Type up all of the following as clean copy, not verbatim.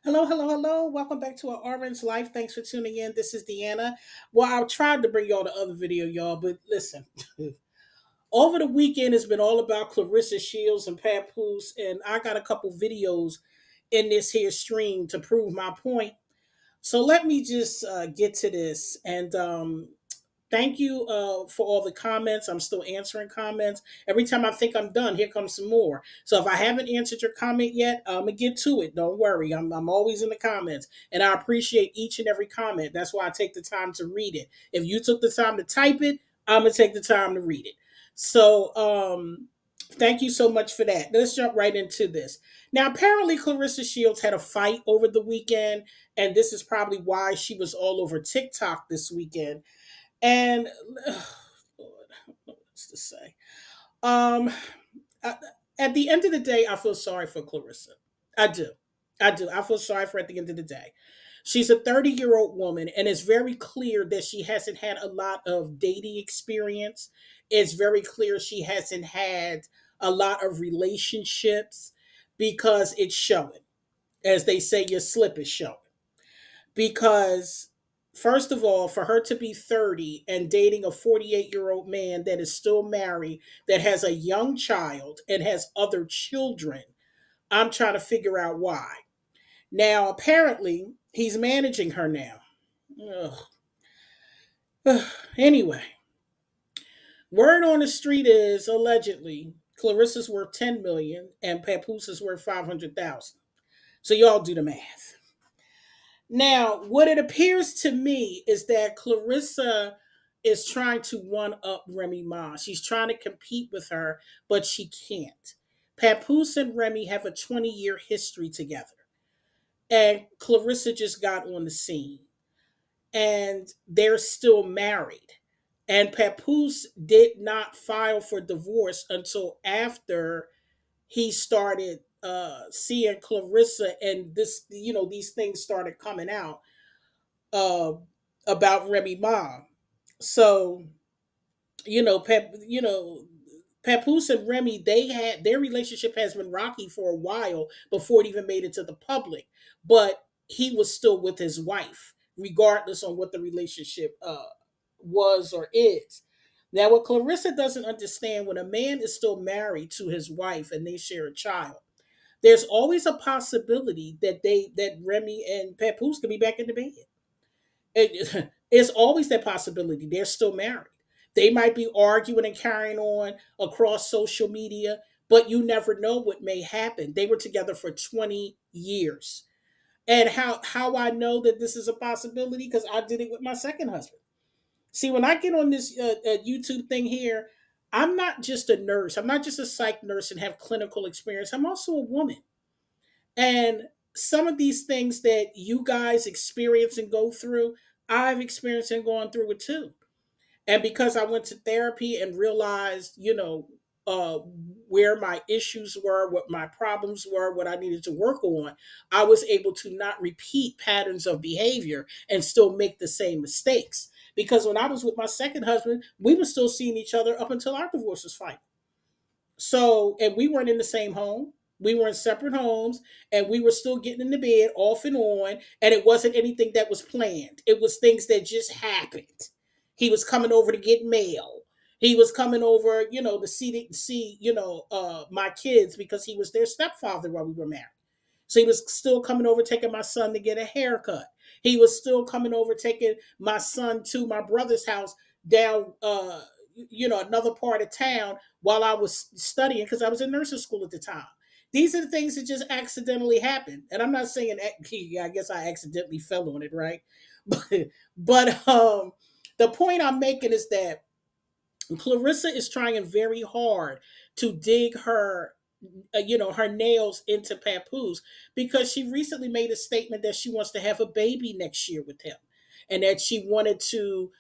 Hello, hello, hello. Welcome back to our Orange Life. Thanks for tuning in. This is Deanna. Well, I tried to bring y'all the other video, y'all, but listen. Over the weekend, it's been all about Clarissa Shields and Papoose, and I got a couple videos in this here stream to prove my point. So let me just get to this. And thank you for all the comments. I'm still answering comments. Every time I think I'm done, here comes some more. So if I haven't answered your comment yet, I'm going to get to it. Don't worry. I'm always in the comments. And I appreciate each and every comment. That's why I take the time to read it. If you took the time to type it, I'm going to take the time to read it. So thank you so much for that. Let's jump right into this. Now, apparently, Clarissa Shields had a fight over the weekend. And this is probably why she was all over TikTok this weekend and Lord, I don't know what else to say. Um, I- at the end of the day, I feel sorry for Clarissa. I do. I do. I feel sorry for her at the end of the day. She's a 30-year-old woman, and it's very clear that she hasn't had a lot of dating experience. It's very clear she hasn't had a lot of relationships because it's showing. As they say, your slip is showing because first of all, for her to be 30 and dating a 48-year-old man that is still married, that has a young child and has other children, I'm trying to figure out why. Now, apparently, he's managing her now. Ugh. Anyway, word on the street is allegedly Clarissa's worth 10 million and Papoose is worth 500,000. So y'all do the math. Now, what it appears to me is that Clarissa is trying to one up Remy Ma. She's trying to compete with her, but she can't. Papoose and Remy have a 20-year history together. And Clarissa just got on the scene. And they're still married. And Papoose did not file for divorce until after he started seeing Clarissa and these things started coming out uh, about Remy Ma. So Papoose and Remy, they had their relationship has been rocky for a while before it even made it to the public, but he was still with his wife, regardless on what the relationship was or is. Now, what Clarissa doesn't understand when a man is still married to his wife and they share a child, there's always a possibility that Remy and Papoose can be back in the bed. It's always that possibility. They're still married. They might be arguing and carrying on across social media, but you never know what may happen. They were together for 20 years. And how I know that this is a possibility because I did it with my second husband. See, when I get on this YouTube thing here, I'm not just a nurse. I'm not just a psych nurse and have clinical experience. I'm also a woman. And some of these things that you guys experience and go through, I've experienced and gone through it too. And because I went to therapy and realized, uh, where my issues were, what my problems were, what I needed to work on, I was able to not repeat patterns of behavior and still make the same mistakes. Because when I was with my second husband, we were still seeing each other up until our divorce was final. So, and we weren't in the same home. We were in separate homes and we were still getting in the bed off and on. And it wasn't anything that was planned, it was things that just happened. He was coming over to get mail. He was coming over, to see my kids because he was their stepfather while we were married. So he was still coming over, taking my son to get a haircut. He was still coming over, taking my son to my brother's house down, another part of town while I was studying because I was in nursing school at the time. These are the things that just accidentally happened, and I'm not saying I guess I accidentally fell on it, right? But the point I'm making is that Clarissa is trying very hard to dig her nails into Papoose because she recently made a statement that she wants to have a baby next year with him and that she wanted to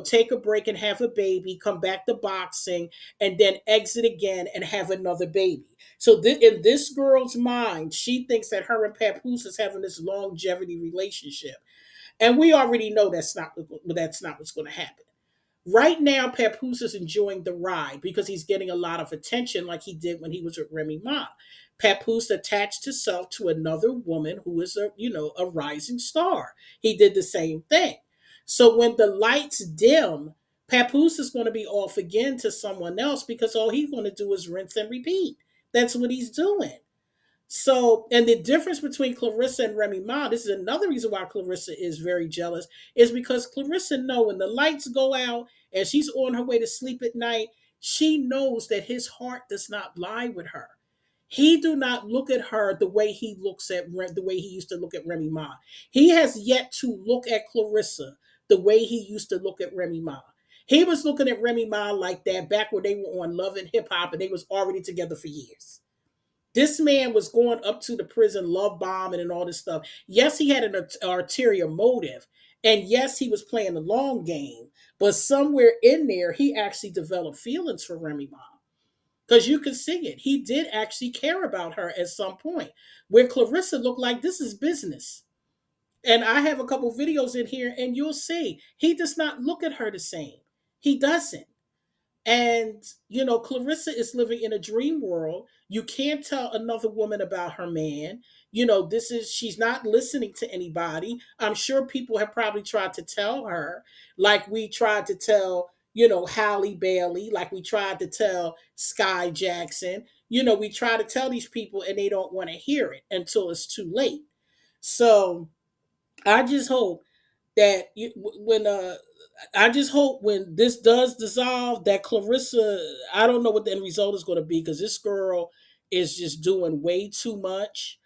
take a break and have a baby, come back to boxing, and then exit again and have another baby. So in this girl's mind, she thinks that her and Papoose is having this longevity relationship, and we already know that's not what's going to happen. Right now, Papoose is enjoying the ride because he's getting a lot of attention, like he did when he was with Remy Ma. Papoose attached himself to another woman who is a rising star. He did the same thing. So when the lights dim, Papoose is going to be off again to someone else because all he's going to do is rinse and repeat. That's what he's doing. So, and the difference between Clarissa and Remy Ma, this is another reason why Clarissa is very jealous, is because Clarissa know when the lights go out and she's on her way to sleep at night, she knows that his heart does not lie with her. He do not look at her the way he looks at the way he used to look at Remy Ma. He has yet to look at Clarissa the way he used to look at Remy Ma. He was looking at Remy Ma like that back when they were on Love and Hip Hop and they was already together for years. This man was going up to the prison, love bombing and all this stuff. Yes, he had an ulterior motive. And yes, he was playing the long game. But somewhere in there, he actually developed feelings for Remy Ma. Because you could see it. He did actually care about her at some point. Where Clarissa looked like this is business. And I have a couple videos in here, and you'll see he does not look at her the same. He doesn't. And, Clarissa is living in a dream world. You can't tell another woman about her man. She's not listening to anybody. I'm sure people have probably tried to tell her, like we tried to tell, Halle Bailey, like we tried to tell Sky Jackson. We try to tell these people and they don't want to hear it until it's too late. So I just hope that when I just hope when this does dissolve that Clarissa, I don't know what the end result is going to be because this girl is just doing way too much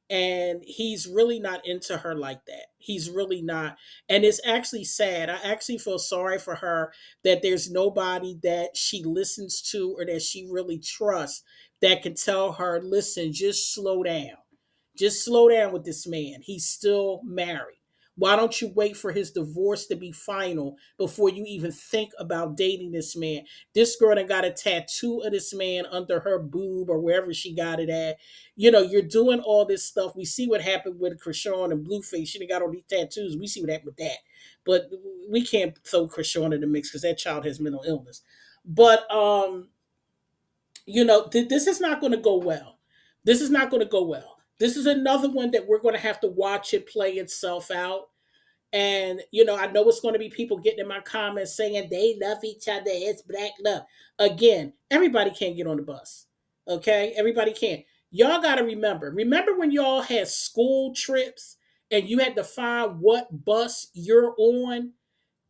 and he's really not into her like that. He's really not. And it's actually sad. I actually feel sorry for her that there's nobody that she listens to or that she really trusts that can tell her, listen, just slow down. Just slow down with this man. He's still married. Why don't you wait for his divorce to be final before you even think about dating this man? This girl done got a tattoo of this man under her boob or wherever she got it at. You're doing all this stuff. We see what happened with Krishan and Blueface. She done got all these tattoos. We see what happened with that. But we can't throw Krishan in the mix because that child has mental illness. But this is not going to go well. This is not going to go well. This is another one that we're going to have to watch it play itself out. And, I know it's going to be people getting in my comments saying they love each other. It's black love. Again, everybody can't get on the bus. Okay? Everybody can't. Y'all got to remember. Remember when y'all had school trips and you had to find what bus you're on?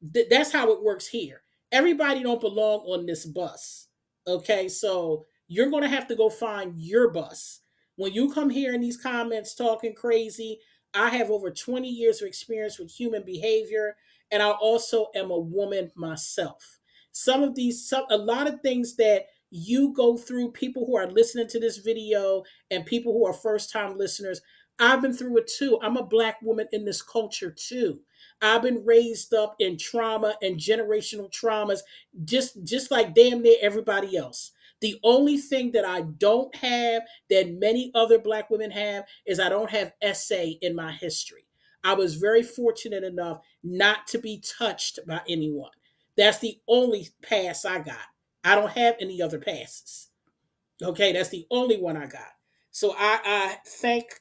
That's how it works here. Everybody don't belong on this bus. Okay, so you're going to have to go find your bus. When you come here in these comments talking crazy, I have over 20 years of experience with human behavior, and I also am a woman myself. A lot of things that you go through, people who are listening to this video and people who are first time listeners, I've been through it too. I'm a black woman in this culture too. I've been raised up in trauma and generational traumas, just like damn near everybody else. The only thing that I don't have that many other black women have is I don't have essay in my history. I was very fortunate enough not to be touched by anyone. That's the only pass I got. I don't have any other passes. Okay, that's the only one I got. So I thank,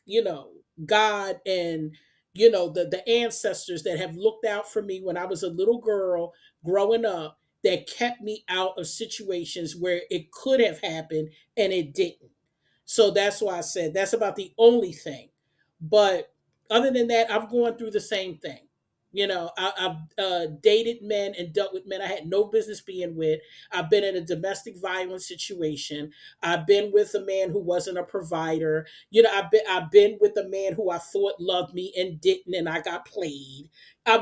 God and the ancestors that have looked out for me when I was a little girl growing up that kept me out of situations where it could have happened and it didn't. So that's why I said that's about the only thing. But other than that, I've gone through the same thing. I've dated men and dealt with men I had no business being with. I've been in a domestic violence situation. I've been with a man who wasn't a provider. I've been with a man who I thought loved me and didn't, and I got played.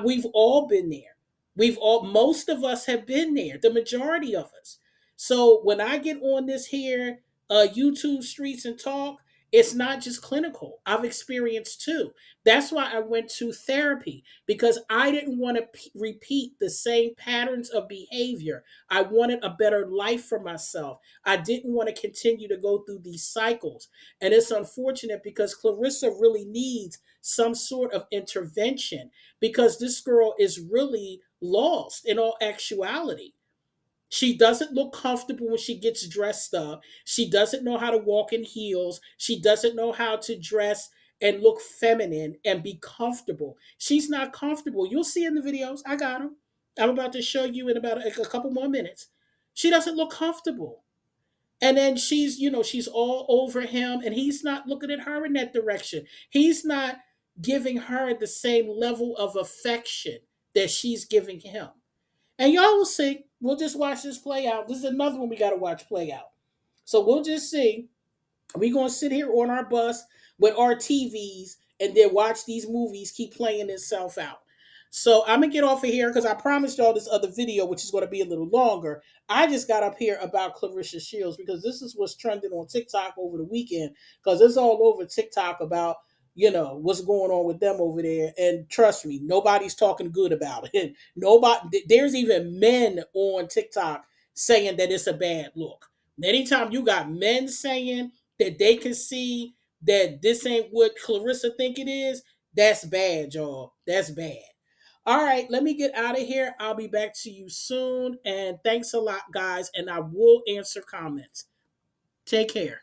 We've all been there. Most of us have been there. The majority of us. So when I get on this here YouTube streets and talk, it's not just clinical. I've experienced too. That's why I went to therapy because I didn't want to repeat the same patterns of behavior. I wanted a better life for myself. I didn't want to continue to go through these cycles. And it's unfortunate because Clarissa really needs some sort of intervention because this girl is really lost in all actuality. She doesn't look comfortable when she gets dressed up. She doesn't know how to walk in heels. She doesn't know how to dress and look feminine and be comfortable. She's not comfortable. You'll see in the videos. I got them. I'm about to show you in about a couple more minutes. She doesn't look comfortable. And then she's all over him, and he's not looking at her in that direction. He's not giving her the same level of affection that she's giving him. And y'all will see. We'll just watch this play out. This is another one we got to watch play out. So we'll just see. We're going to sit here on our bus with our TVs and then watch these movies keep playing itself out. So I'm going to get off of here because I promised y'all this other video, which is going to be a little longer. I just got up here about Clarissa Shields because this is what's trending on TikTok over the weekend, because it's all over TikTok about what's going on with them over there. And trust me, nobody's talking good about it. Nobody. There's even men on TikTok saying that it's a bad look. Anytime you got men saying that they can see that this ain't what Clarissa think it is, that's bad, y'all. That's bad. All right, let me get out of here. I'll be back to you soon. And thanks a lot, guys. And I will answer comments. Take care.